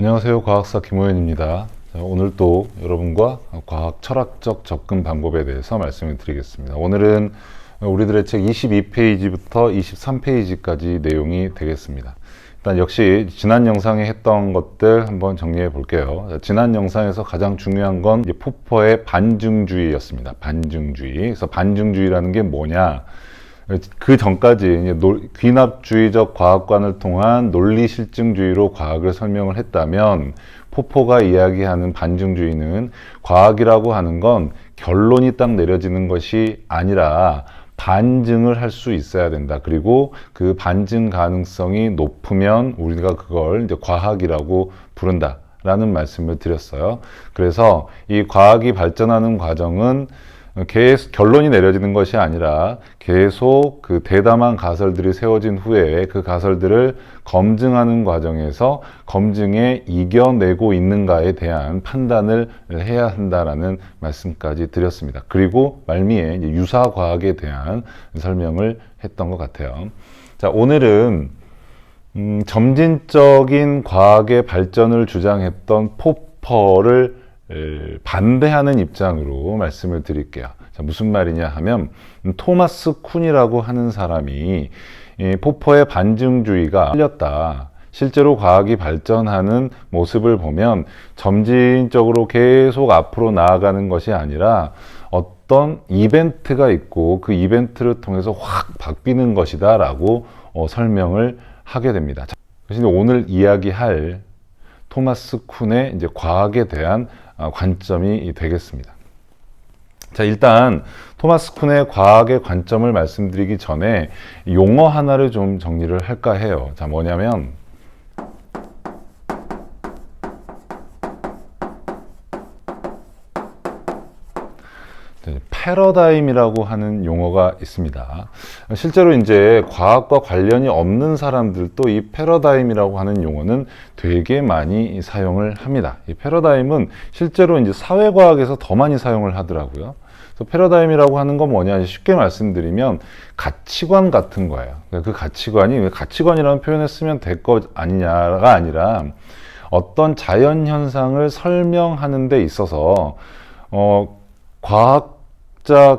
안녕하세요. 과학사 김호연입니다. 오늘 또 여러분과 과학 철학적 접근 방법에 대해서 말씀을 드리겠습니다. 오늘은 우리들의 책 22페이지부터 23페이지까지 내용이 되겠습니다. 일단 역시 지난 영상에 했던 것들 한번 정리해 볼게요. 지난 영상에서 가장 중요한 건 포퍼의 반증주의였습니다. 반증주의. 그래서 반증주의라는 게 뭐냐? 그 전까지 귀납주의적 과학관을 통한 논리실증주의로 과학을 설명을 했다면, 포퍼가 이야기하는 반증주의는 과학이라고 하는 건 결론이 딱 내려지는 것이 아니라 반증을 할 수 있어야 된다. 그리고 그 반증 가능성이 높으면 우리가 그걸 이제 과학이라고 부른다 라는 말씀을 드렸어요. 그래서 이 과학이 발전하는 과정은 계속 결론이 내려지는 것이 아니라 계속 그 대담한 가설들이 세워진 후에 그 가설들을 검증하는 과정에서 검증에 이겨내고 있는가에 대한 판단을 해야 한다라는 말씀까지 드렸습니다. 그리고 말미에 이제 유사과학에 대한 설명을 했던 것 같아요. 자, 오늘은 점진적인 과학의 발전을 주장했던 포퍼를 반대하는 입장으로 말씀을 드릴게요. 자, 무슨 말이냐 하면, 토마스 쿤이라고 하는 사람이 포퍼의 반증주의가 틀렸다, 실제로 과학이 발전하는 모습을 보면 점진적으로 계속 앞으로 나아가는 것이 아니라 어떤 이벤트가 있고 그 이벤트를 통해서 확 바뀌는 것이다 라고 설명을 하게 됩니다. 그래서 오늘 이야기할 토마스 쿤의 이제 과학에 대한 관점이 되겠습니다. 자, 일단 토마스 쿤의 과학의 관점을 말씀드리기 전에 용어 하나를 좀 정리를 할까 해요. 자, 뭐냐면 패러다임이라고 하는 용어가 있습니다. 실제로 이제 과학과 관련이 없는 사람들도 이 패러다임이라고 하는 용어는 되게 많이 사용을 합니다. 이 패러다임은 실제로 이제 사회과학에서 더 많이 사용을 하더라고요. 그래서 패러다임이라고 하는 건 뭐냐, 쉽게 말씀드리면 가치관 같은 거예요. 그 가치관이 왜 가치관이라는 표현을 쓰면 될 것 아니냐가 아니라 어떤 자연 현상을 설명하는 데 있어서 과학자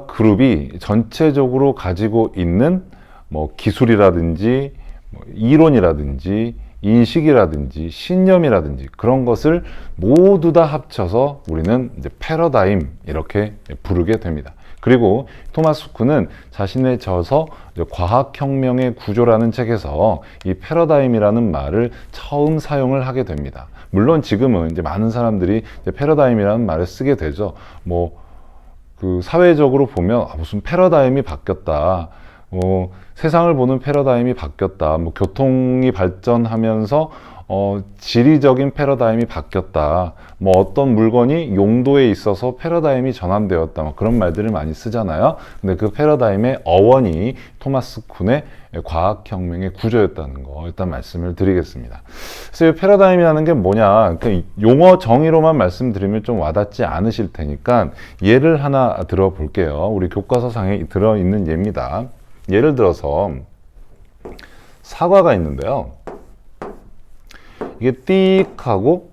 그룹이 전체적으로 가지고 있는 기술이라든지 이론이라든지 인식이라든지 신념이라든지 그런 것을 모두 다 합쳐서 우리는 이제 패러다임 이렇게 부르게 됩니다. 그리고 토마스 쿤은 자신의 저서 과학혁명의 구조라는 책에서 이 패러다임이라는 말을 처음 사용을 하게 됩니다. 물론 지금은 이제 많은 사람들이 이제 패러다임이라는 말을 쓰게 되죠. 그 사회적으로 보면 무슨 패러다임이 바뀌었다, 세상을 보는 패러다임이 바뀌었다, 교통이 발전하면서 지리적인 패러다임이 바뀌었다, 어떤 물건이 용도에 있어서 패러다임이 전환되었다, 그런 말들을 많이 쓰잖아요. 근데 그 패러다임의 어원이 토마스 쿤의 과학혁명의 구조였다는 거 일단 말씀을 드리겠습니다. 그래서 이 패러다임이라는 게 뭐냐, 용어 정의로만 말씀드리면 좀 와닿지 않으실 테니까 예를 하나 들어볼게요. 우리 교과서상에 들어있는 예입니다. 예를 들어서 사과가 있는데요, 이게 띡 하고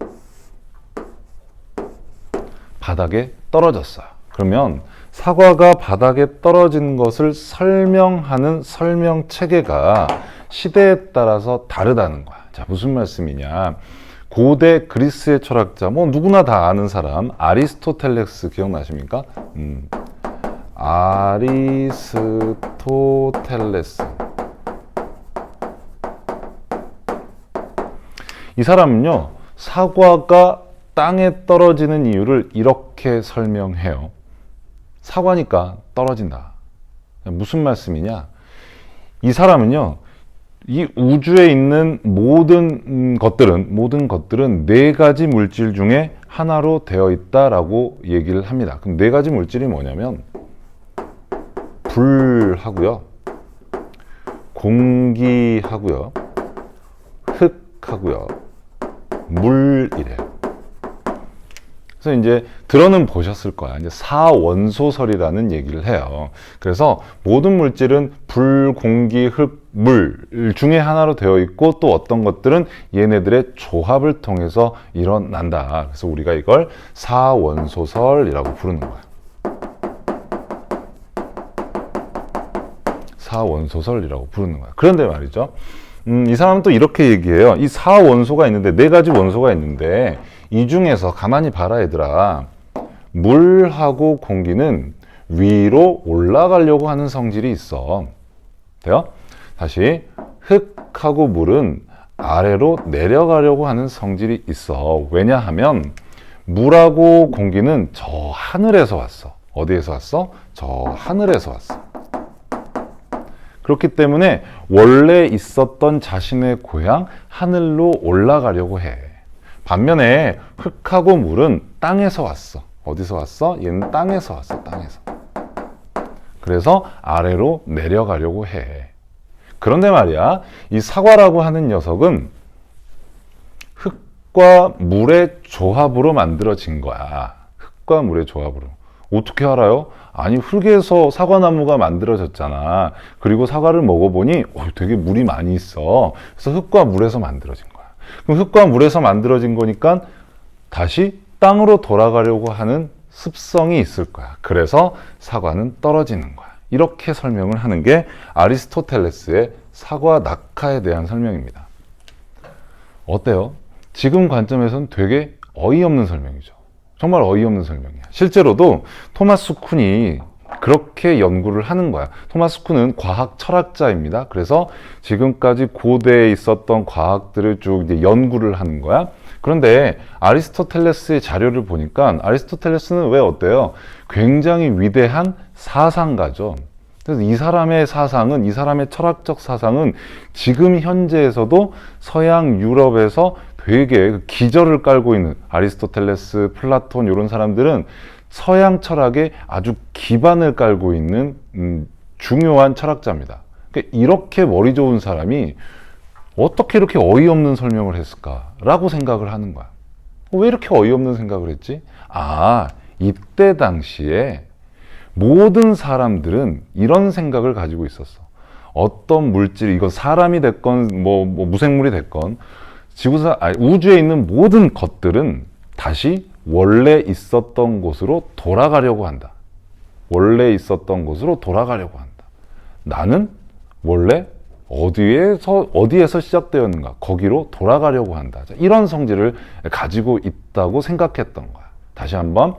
바닥에 떨어졌어요. 그러면 사과가 바닥에 떨어진 것을 설명하는 설명 체계가 시대에 따라서 다르다는 거야. 자, 무슨 말씀이냐, 고대 그리스의 철학자, 누구나 다 아는 사람 아리스토텔레스 기억나십니까? 아리스토텔레스. 이 사람은요, 사과가 땅에 떨어지는 이유를 이렇게 설명해요. 사과니까 떨어진다. 무슨 말씀이냐, 이 사람은요, 이 우주에 있는 모든 것들은 네 가지 물질 중에 하나로 되어 있다라고 얘기를 합니다. 그럼 네 가지 물질이 뭐냐면 불하고요, 공기하고요, 흙하고요, 물이래요. 그래서 이제 들어는 보셨을 거야. 이제 사원소설이라는 얘기를 해요. 그래서 모든 물질은 불, 공기, 흙, 물 중에 하나로 되어 있고 또 어떤 것들은 얘네들의 조합을 통해서 일어난다. 그래서 우리가 이걸 사원소설이라고 부르는 거야. 사원소설이라고 부르는 거야. 그런데 말이죠. 이 사람은 또 이렇게 얘기해요. 이 사원소가 있는데, 네 가지 원소가 있는데, 이 중에서 가만히 봐라, 얘들아. 물하고 공기는 위로 올라가려고 하는 성질이 있어. 돼요? 다시. 흙하고 물은 아래로 내려가려고 하는 성질이 있어. 왜냐하면, 물하고 공기는 저 하늘에서 왔어. 어디에서 왔어? 저 하늘에서 왔어. 그렇기 때문에 원래 있었던 자신의 고향 하늘로 올라가려고 해. 반면에 흙하고 물은 땅에서 왔어. 어디서 왔어? 얘는 땅에서 왔어. 땅에서. 그래서 아래로 내려가려고 해. 그런데 말이야, 이 사과라고 하는 녀석은 흙과 물의 조합으로 만들어진 거야. 흙과 물의 조합으로. 어떻게 알아요? 아니, 흙에서 사과나무가 만들어졌잖아. 그리고 사과를 먹어보니 되게 물이 많이 있어. 그래서 흙과 물에서 만들어진 거야. 그럼 흙과 물에서 만들어진 거니까 다시 땅으로 돌아가려고 하는 습성이 있을 거야. 그래서 사과는 떨어지는 거야. 이렇게 설명을 하는 게 아리스토텔레스의 사과 낙하에 대한 설명입니다. 어때요? 지금 관점에서는 되게 어이없는 설명이죠. 정말 어이없는 설명이야. 실제로도 토마스 쿤이 그렇게 연구를 하는 거야. 토마스 쿤은 과학 철학자입니다. 그래서 지금까지 고대에 있었던 과학들을 쭉 이제 연구를 하는 거야. 그런데 아리스토텔레스의 자료를 보니까 아리스토텔레스는 왜 어때요? 굉장히 위대한 사상가죠. 그래서 이 사람의 사상은, 이 사람의 철학적 사상은 지금 현재에서도 서양 유럽에서 되게 기저를 깔고 있는 아리스토텔레스, 플라톤 이런 사람들은 서양 철학에 아주 기반을 깔고 있는 중요한 철학자입니다. 그러니까 이렇게 머리 좋은 사람이 어떻게 이렇게 어이없는 설명을 했을까라고 생각을 하는 거야. 왜 이렇게 어이없는 생각을 했지? 아, 이때 당시에 모든 사람들은 이런 생각을 가지고 있었어. 어떤 물질, 이거 사람이 됐건 뭐 무생물이 됐건 우주에 있는 모든 것들은 다시 원래 있었던 곳으로 돌아가려고 한다. 원래 있었던 곳으로 돌아가려고 한다. 나는 원래 어디에서 시작되었는가? 거기로 돌아가려고 한다. 이런 성질을 가지고 있다고 생각했던 거야. 다시 한번.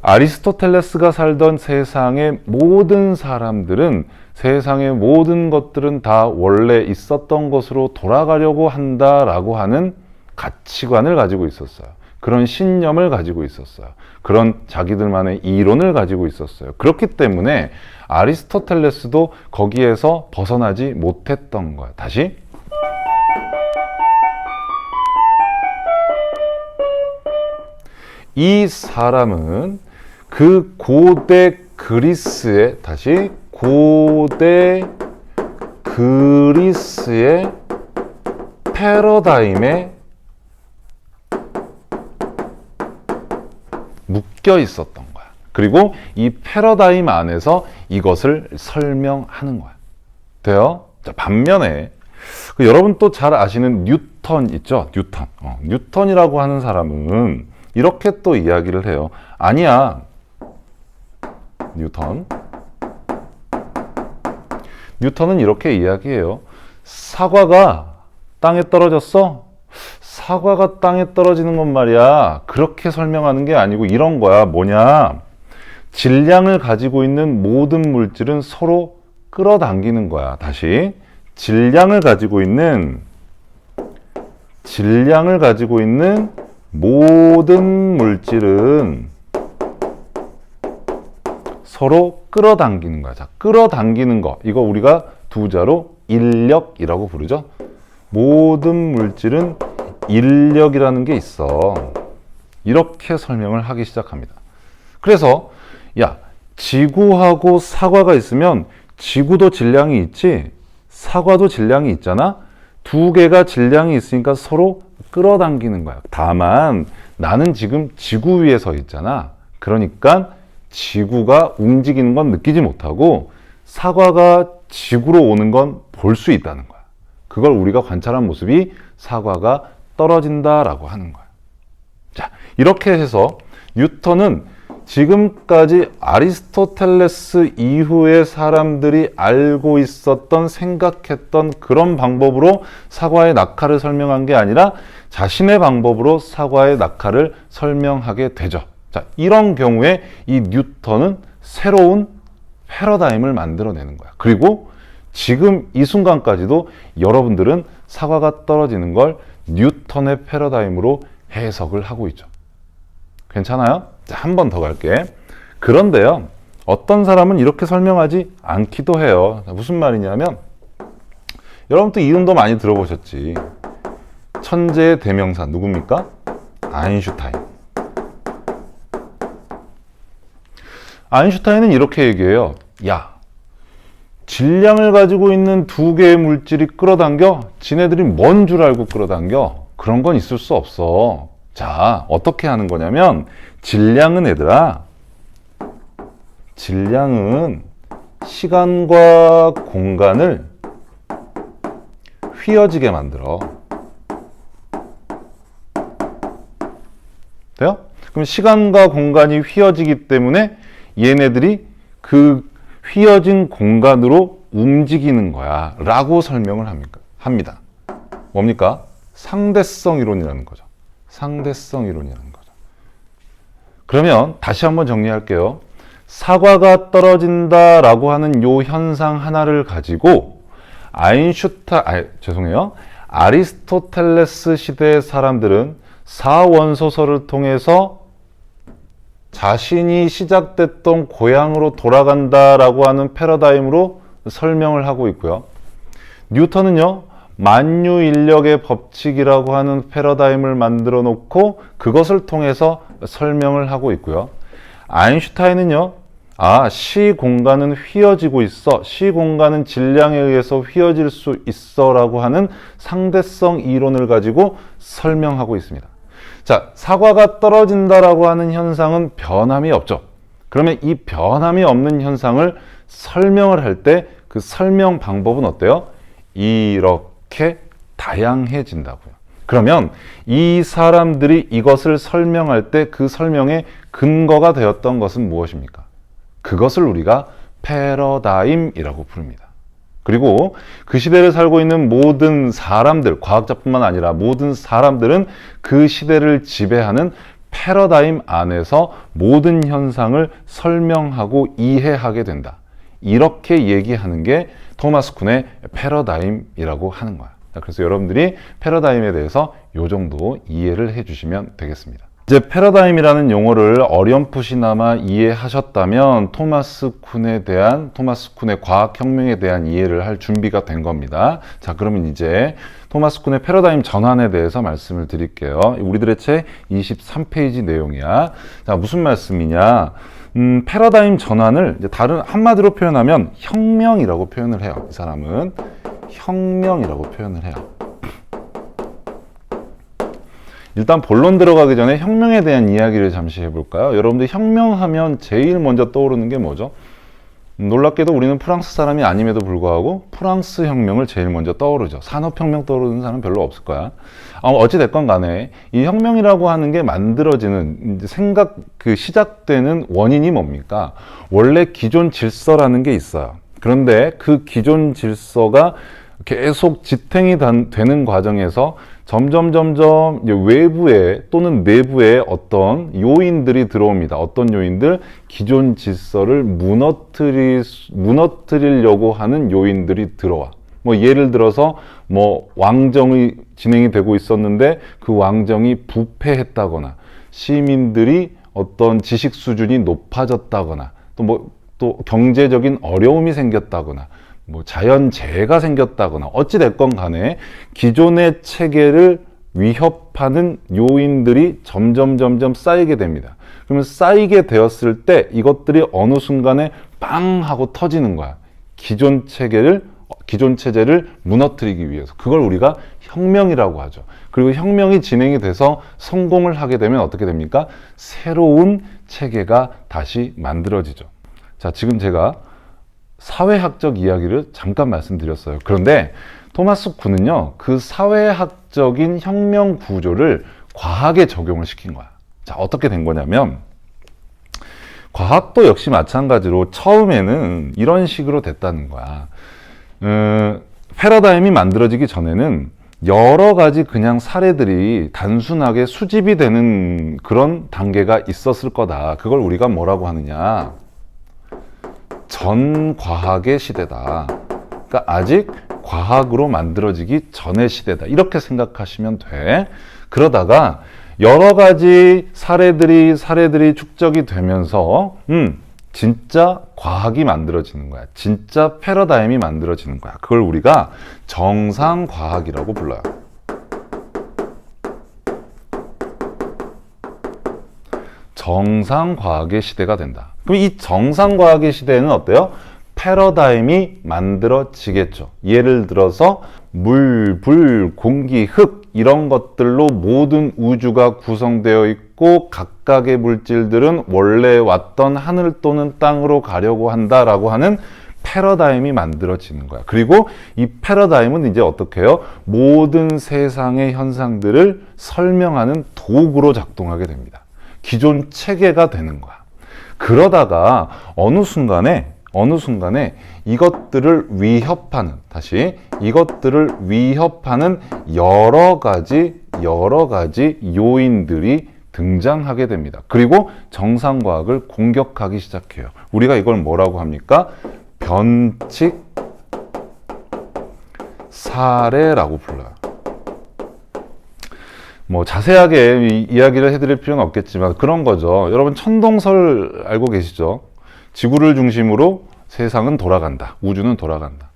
아리스토텔레스가 살던 세상의 모든 사람들은, 세상의 모든 것들은 다 원래 있었던 것으로 돌아가려고 한다라고 하는 가치관을 가지고 있었어요. 그런 신념을 가지고 있었어요. 그런 자기들만의 이론을 가지고 있었어요. 그렇기 때문에 아리스토텔레스도 거기에서 벗어나지 못했던 거야. 다시. 이 사람은 그 고대 그리스의, 다시, 고대 그리스의 패러다임에 묶여 있었던 거야. 그리고 이 패러다임 안에서 이것을 설명하는 거야. 돼요? 자, 반면에 여러분 또 잘 아시는 뉴턴 있죠? 뉴턴. 뉴턴이라고 하는 사람은 이렇게 또 이야기를 해요. 아니야. 뉴턴은 이렇게 이야기해요. 사과가 땅에 떨어졌어? 사과가 땅에 떨어지는 건 말이야, 그렇게 설명하는 게 아니고 이런 거야. 뭐냐? 질량을 가지고 있는 모든 물질은 서로 끌어당기는 거야. 다시. 질량을 가지고 있는 모든 물질은 서로 끌어당기는 거야. 자, 끌어당기는 거. 이거 우리가 두 자로 인력이라고 부르죠. 모든 물질은 인력이라는 게 있어. 이렇게 설명을 하기 시작합니다. 그래서 야, 지구하고 사과가 있으면 지구도 질량이 있지, 사과도 질량이 있잖아. 두 개가 질량이 있으니까 서로 끌어당기는 거야. 다만 나는 지금 지구 위에 서 있잖아. 그러니까 지구가 움직이는 건 느끼지 못하고 사과가 지구로 오는 건 볼 수 있다는 거야. 그걸 우리가 관찰한 모습이 사과가 떨어진다라고 하는 거야. 자, 이렇게 해서 뉴턴은 지금까지 아리스토텔레스 이후의 사람들이 알고 있었던, 생각했던 그런 방법으로 사과의 낙하를 설명한 게 아니라 자신의 방법으로 사과의 낙하를 설명하게 되죠. 자, 이런 경우에 이 뉴턴은 새로운 패러다임을 만들어내는 거야. 그리고 지금 이 순간까지도 여러분들은 사과가 떨어지는 걸 뉴턴의 패러다임으로 해석을 하고 있죠. 괜찮아요? 자, 한 번 더 갈게. 그런데요, 어떤 사람은 이렇게 설명하지 않기도 해요. 무슨 말이냐면, 여러분도 이름도 많이 들어보셨지. 천재의 대명사 누굽니까? 아인슈타인. 아인슈타인은 이렇게 얘기해요. 야, 질량을 가지고 있는 두 개의 물질이 끌어당겨? 지네들이 뭔 줄 알고 끌어당겨? 그런 건 있을 수 없어. 자, 어떻게 하는 거냐면, 질량은 얘들아, 질량은 시간과 공간을 휘어지게 만들어. 돼요? 그럼 시간과 공간이 휘어지기 때문에 얘네들이 그 휘어진 공간으로 움직이는 거야 라고 설명을 합니다. 뭡니까? 상대성 이론이라는 거죠. 상대성 이론이라는 거죠. 그러면 다시 한번 정리할게요. 사과가 떨어진다라고 하는 요 현상 하나를 가지고 아리스토텔레스 시대의 사람들은 사원소설을 통해서 자신이 시작됐던 고향으로 돌아간다라고 하는 패러다임으로 설명을 하고 있고요. 뉴턴은요, 만유인력의 법칙이라고 하는 패러다임을 만들어 놓고 그것을 통해서 설명을 하고 있고요. 아인슈타인은요, 시공간은 휘어지고 있어. 시공간은 질량에 의해서 휘어질 수 있어 라고 하는 상대성 이론을 가지고 설명하고 있습니다. 자, 사과가 떨어진다라고 하는 현상은 변함이 없죠. 그러면 이 변함이 없는 현상을 설명을 할 때 그 설명 방법은 어때요? 이렇게 다양해진다고요. 그러면 이 사람들이 이것을 설명할 때 그 설명의 근거가 되었던 것은 무엇입니까? 그것을 우리가 패러다임이라고 부릅니다. 그리고 그 시대를 살고 있는 모든 사람들, 과학자뿐만 아니라 모든 사람들은 그 시대를 지배하는 패러다임 안에서 모든 현상을 설명하고 이해하게 된다. 이렇게 얘기하는 게 토마스 쿤의 패러다임이라고 하는 거야. 그래서 여러분들이 패러다임에 대해서 이 정도 이해를 해주시면 되겠습니다. 이제 패러다임이라는 용어를 어렴풋이나마 이해하셨다면 토마스 쿤의 과학혁명에 대한 이해를 할 준비가 된 겁니다. 자, 그러면 이제 토마스 쿤의 패러다임 전환에 대해서 말씀을 드릴게요. 우리들의 책 23페이지 내용이야. 자, 무슨 말씀이냐? 패러다임 전환을 이제 한마디로 표현하면 혁명이라고 표현을 해요. 이 사람은 혁명이라고 표현을 해요. 일단 본론 들어가기 전에 혁명에 대한 이야기를 잠시 해볼까요? 여러분들 혁명하면 제일 먼저 떠오르는 게 뭐죠? 놀랍게도 우리는 프랑스 사람이 아님에도 불구하고 프랑스 혁명을 제일 먼저 떠오르죠. 산업혁명 떠오르는 사람은 별로 없을 거야. 어찌됐건 간에 이 혁명이라고 하는 게 만들어지는 시작되는 원인이 뭡니까? 원래 기존 질서라는 게 있어요. 그런데 그 기존 질서가 계속 지탱이 되는 과정에서 점점 외부에 또는 내부에 어떤 요인들이 들어옵니다. 어떤 요인들? 기존 질서를 무너뜨리려고 하는 요인들이 들어와. 예를 들어서 왕정이 진행이 되고 있었는데 그 왕정이 부패했다거나 시민들이 어떤 지식 수준이 높아졌다거나 또 경제적인 어려움이 생겼다거나 자연재해가 생겼다거나 어찌됐건 간에 기존의 체계를 위협하는 요인들이 점점 쌓이게 됩니다. 그러면 쌓이게 되었을 때 이것들이 어느 순간에 빵 하고 터지는 거야. 기존 체계를 기존 체제를 무너뜨리기 위해서. 그걸 우리가 혁명이라고 하죠. 그리고 혁명이 진행이 돼서 성공을 하게 되면 어떻게 됩니까? 새로운 체계가 다시 만들어지죠. 자, 지금 제가 사회학적 이야기를 잠깐 말씀드렸어요. 그런데 토마스 쿤은요, 그 사회학적인 혁명 구조를 과학에 적용을 시킨 거야. 자, 어떻게 된 거냐면, 과학도 역시 마찬가지로 처음에는 이런 식으로 됐다는 거야. 패러다임이 만들어지기 전에는 여러 가지 그냥 사례들이 단순하게 수집이 되는 그런 단계가 있었을 거다. 그걸 우리가 뭐라고 하느냐. 전과학의 시대다. 그러니까 아직 과학으로 만들어지기 전의 시대다. 이렇게 생각하시면 돼. 그러다가 여러 가지 사례들이 축적이 되면서 진짜 과학이 만들어지는 거야. 진짜 패러다임이 만들어지는 거야. 그걸 우리가 정상과학이라고 불러요. 정상과학의 시대가 된다. 그럼 이 정상과학의 시대에는 어때요? 패러다임이 만들어지겠죠. 예를 들어서 물, 불, 공기, 흙 이런 것들로 모든 우주가 구성되어 있고 각각의 물질들은 원래 왔던 하늘 또는 땅으로 가려고 한다라고 하는 패러다임이 만들어지는 거야. 그리고 이 패러다임은 이제 어떻게 해요? 모든 세상의 현상들을 설명하는 도구로 작동하게 됩니다. 기존 체계가 되는 거야. 그러다가 어느 순간에 이것들을 위협하는, 이것들을 위협하는 여러 가지 요인들이 등장하게 됩니다. 그리고 정상과학을 공격하기 시작해요. 우리가 이걸 뭐라고 합니까? 변칙 사례라고 불러요. 뭐 자세하게 이야기를 해드릴 필요는 없겠지만 그런 거죠. 여러분 천동설 알고 계시죠? 지구를 중심으로 세상은 돌아간다. 우주는 돌아간다.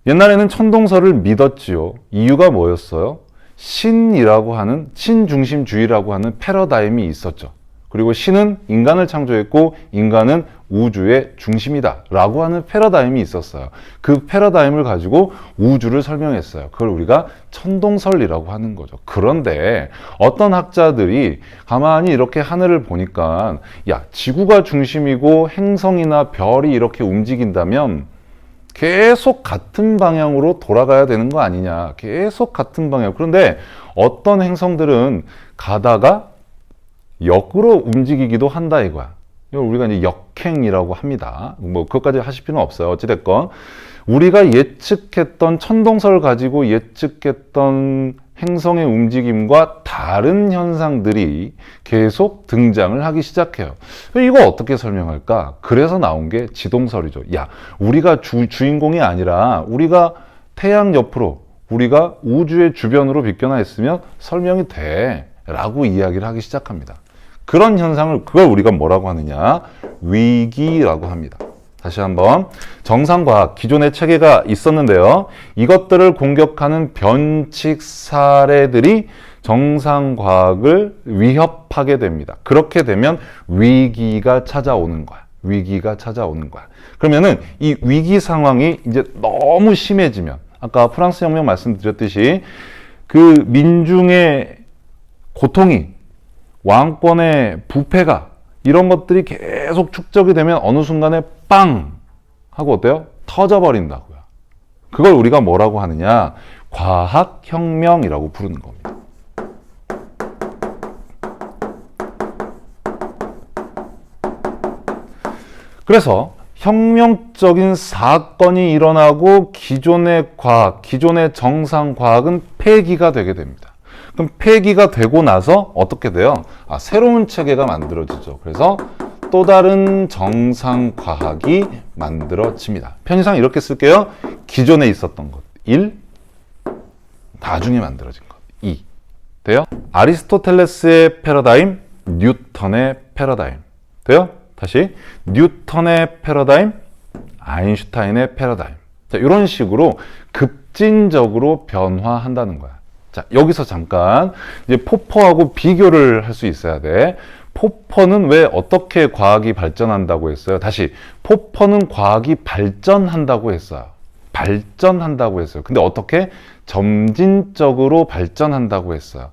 옛날에는 천동설을 믿었지요. 이유가 뭐였어요? 신이라고 하는, 신중심주의라고 하는 패러다임이 있었죠. 그리고 신은 인간을 창조했고 인간은 우주의 중심이다 라고 하는 패러다임이 있었어요. 그 패러다임을 가지고 우주를 설명했어요. 그걸 우리가 천동설이라고 하는 거죠. 그런데 어떤 학자들이 가만히 이렇게 하늘을 보니까 야, 지구가 중심이고 행성이나 별이 이렇게 움직인다면 계속 같은 방향으로 돌아가야 되는 거 아니냐. 계속 같은 방향. 그런데 어떤 행성들은 가다가 역으로 움직이기도 한다 이거야. 이걸 우리가 이제 역행이라고 합니다. 뭐 그것까지 하실 필요는 없어요. 어찌됐건 우리가 예측했던 천동설 가지고 예측했던 행성의 움직임과 다른 현상들이 계속 등장을 하기 시작해요. 이거 어떻게 설명할까? 그래서 나온 게 지동설이죠. 야, 우리가 주인공이 아니라 우리가 태양 옆으로, 우리가 우주의 주변으로 비껴나 있으면 설명이 돼 라고 이야기를 하기 시작합니다. 그런 현상을, 그걸 우리가 뭐라고 하느냐? 위기라고 합니다. 다시 한번, 정상과학, 기존의 체계가 있었는데요. 이것들을 공격하는 변칙 사례들이 정상과학을 위협하게 됩니다. 그렇게 되면 위기가 찾아오는 거야. 위기가 찾아오는 거야. 그러면은 이 위기 상황이 이제 너무 심해지면, 아까 프랑스 혁명 말씀드렸듯이 그 민중의 고통이, 왕권의 부패가, 이런 것들이 계속 축적이 되면 어느 순간에 빵! 하고 어때요? 터져버린다고요. 그걸 우리가 뭐라고 하느냐? 과학혁명이라고 부르는 겁니다. 그래서 혁명적인 사건이 일어나고 기존의 과학, 기존의 정상과학은 폐기가 되게 됩니다. 그럼 폐기가 되고 나서 어떻게 돼요? 새로운 체계가 만들어지죠. 그래서 또 다른 정상과학이 만들어집니다. 편의상 이렇게 쓸게요. 기존에 있었던 것 1, 나중에 만들어진 것 2. 돼요? 아리스토텔레스의 패러다임, 뉴턴의 패러다임. 돼요? 다시 뉴턴의 패러다임, 아인슈타인의 패러다임. 자, 이런 식으로 급진적으로 변화한다는 거야. 자, 여기서 잠깐 이제 포퍼하고 비교를 할 수 있어야 돼. 포퍼는 왜 어떻게 과학이 발전한다고 했어요? 다시, 포퍼는 과학이 발전한다고 했어요. 발전한다고 했어요. 근데 어떻게? 점진적으로 발전한다고 했어요.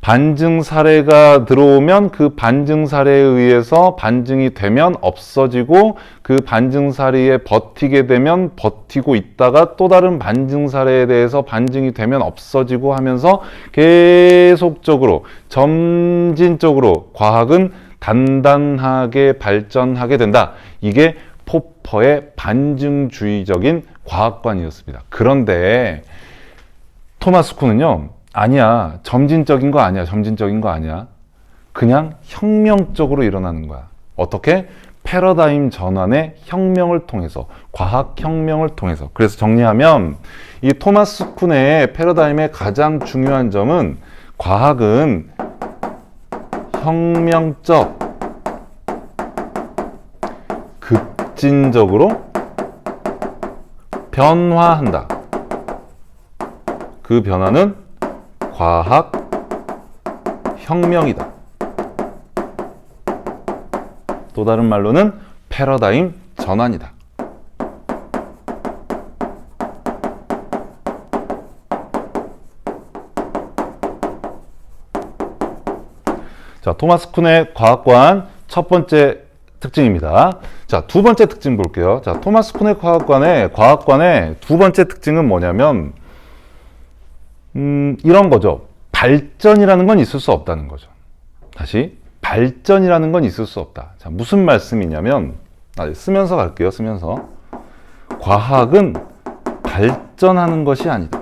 반증 사례가 들어오면 그 반증 사례에 의해서 반증이 되면 없어지고 그 반증 사례에 버티게 되면 버티고 있다가 또 다른 반증 사례에 대해서 반증이 되면 없어지고 하면서 계속적으로 점진적으로 과학은 단단하게 발전하게 된다. 이게 포퍼의 반증주의적인 과학관이었습니다. 그런데 토마스 쿤은요, 아니야. 점진적인 거 아니야. 점진적인 거 아니야. 그냥 혁명적으로 일어나는 거야. 어떻게? 패러다임 전환의 혁명을 통해서, 과학혁명을 통해서. 그래서 정리하면 이 토마스 쿤의 패러다임의 가장 중요한 점은 과학은 혁명적, 급진적으로 변화한다. 그 변화는 과학 혁명이다. 또 다른 말로는 패러다임 전환이다. 자, 토마스 쿤의 과학관 첫 번째 특징입니다. 자, 두 번째 특징 볼게요. 자, 토마스 쿤의 과학관의 두 번째 특징은 뭐냐면 이런 거죠. 발전이라는 건 있을 수 없다는 거죠. 다시, 발전이라는 건 있을 수 없다. 자, 무슨 말씀이냐면, 쓰면서 갈게요, 쓰면서. 과학은 발전하는 것이 아니다.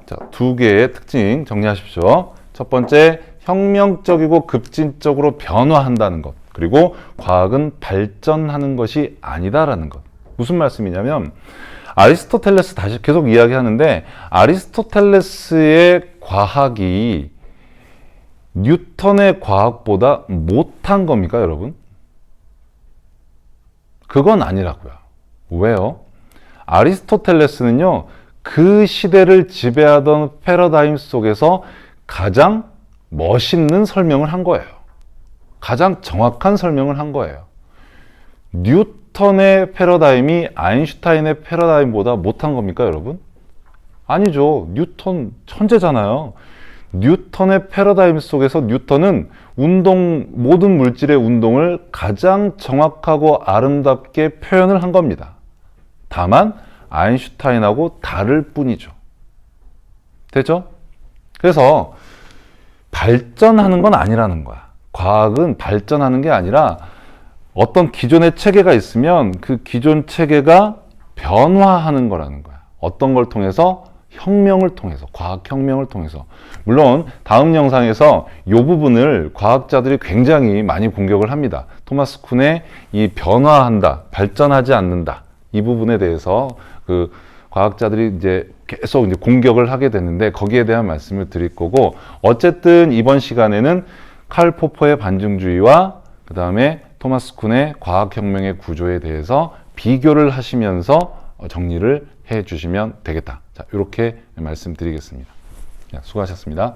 자, 두 개의 특징 정리하십시오. 첫 번째, 혁명적이고 급진적으로 변화한다는 것. 그리고 과학은 발전하는 것이 아니다라는 것. 무슨 말씀이냐면, 아리스토텔레스 다시 계속 이야기하는데 아리스토텔레스의 과학이 뉴턴의 과학보다 못한 겁니까, 여러분? 그건 아니라고요. 왜요? 아리스토텔레스는요, 그 시대를 지배하던 패러다임 속에서 가장 멋있는 설명을 한 거예요. 가장 정확한 설명을 한 거예요. 뉴턴의 패러다임이 아인슈타인의 패러다임보다 못한 겁니까, 여러분? 아니죠. 뉴턴 천재잖아요. 뉴턴의 패러다임 속에서 뉴턴은 모든 물질의 운동을 가장 정확하고 아름답게 표현을 한 겁니다. 다만 아인슈타인하고 다를 뿐이죠. 됐죠? 그래서 발전하는 건 아니라는 거야. 과학은 발전하는 게 아니라 어떤 기존의 체계가 있으면 그 기존 체계가 변화하는 거라는 거야. 어떤 걸 통해서? 혁명을 통해서, 과학혁명을 통해서. 물론 다음 영상에서 이 부분을 과학자들이 굉장히 많이 공격을 합니다. 토마스 쿤의 이 변화한다, 발전하지 않는다, 이 부분에 대해서 그 과학자들이 이제 계속 이제 공격을 하게 되는데 거기에 대한 말씀을 드릴 거고, 어쨌든 이번 시간에는 칼 포퍼의 반증주의와 그 다음에 토마스 쿤의 과학혁명의 구조에 대해서 비교를 하시면서 정리를 해 주시면 되겠다. 자, 이렇게 말씀드리겠습니다. 수고하셨습니다.